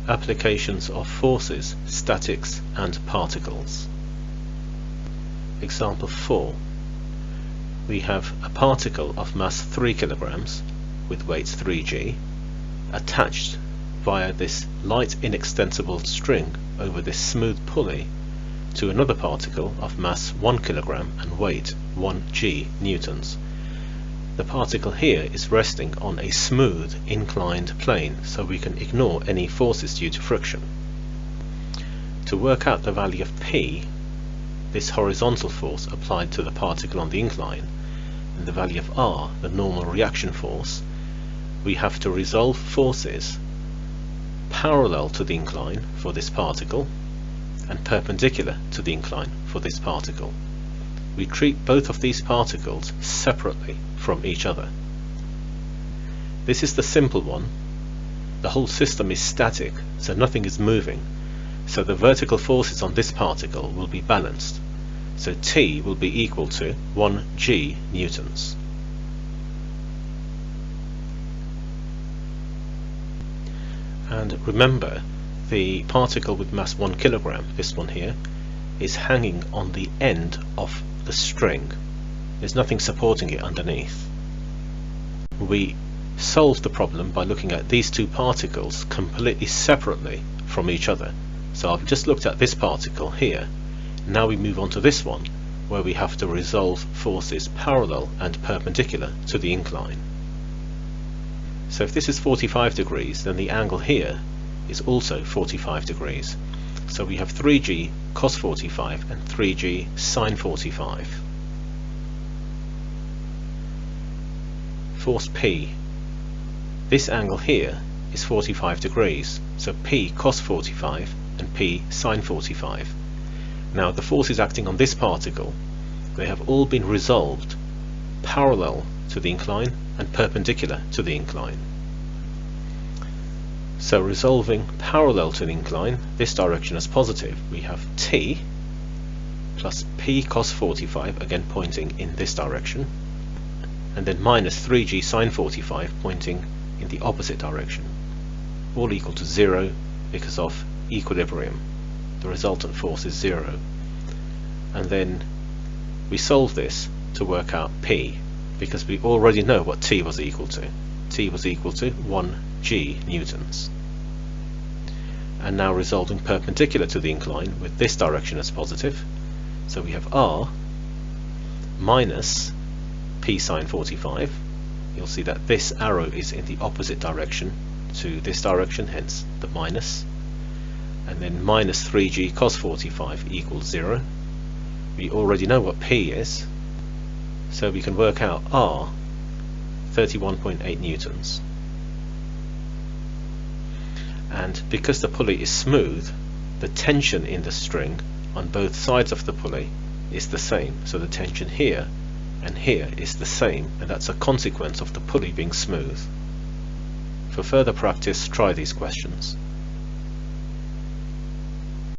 Applications of forces, statics and particles. Example 4. We have a particle of mass 3 kilograms with weight 3g attached via this light inextensible string over this smooth pulley to another particle of mass 1 kilogram and weight 1g newtons. The particle here is resting on a smooth inclined plane, so we can ignore any forces due to friction. To work out the value of P, this horizontal force applied to the particle on the incline, and the value of R, the normal reaction force, we have to resolve forces parallel to the incline for this particle and perpendicular to the incline for this particle. We treat both of these particles separately from each other. This is the simple one. The whole system is static, so nothing is moving, so the vertical forces on this particle will be balanced, so T will be equal to 1g newtons. And remember, the particle with mass 1 kilogram, this one here, is hanging on the end of the string. There's nothing supporting it underneath. We solved the problem by looking at these two particles completely separately from each other. So I've just looked at this particle here. Now we move on to this one, where we have to resolve forces parallel and perpendicular to the incline. So if this is 45 degrees, then the angle here is also 45 degrees. So we have 3g cos 45 and 3g sin 45. Force P. This angle here is 45 degrees, so P cos 45 and P sin 45. Now the forces acting on this particle, they have all been resolved parallel to the incline and perpendicular to the incline. So resolving parallel to the incline, this direction is positive. We have T plus P cos 45, again pointing in this direction, and then minus 3g sin 45 pointing in the opposite direction, all equal to 0 because of equilibrium. The resultant force is 0. And then we solve this to work out P, because we already know what T was equal to. T was equal to 1g newtons. And now resolving perpendicular to the incline with this direction as positive, so we have R minus P sin 45. You'll see that this arrow is in the opposite direction to this direction, hence the minus, and then minus 3g cos 45 equals 0. We already know what P is, so we can work out R, 31.8 newtons. And because the pulley is smooth, the tension in the string on both sides of the pulley is the same. So the tension here and here is the same, and that's a consequence of the pulley being smooth. For further practice, try these questions.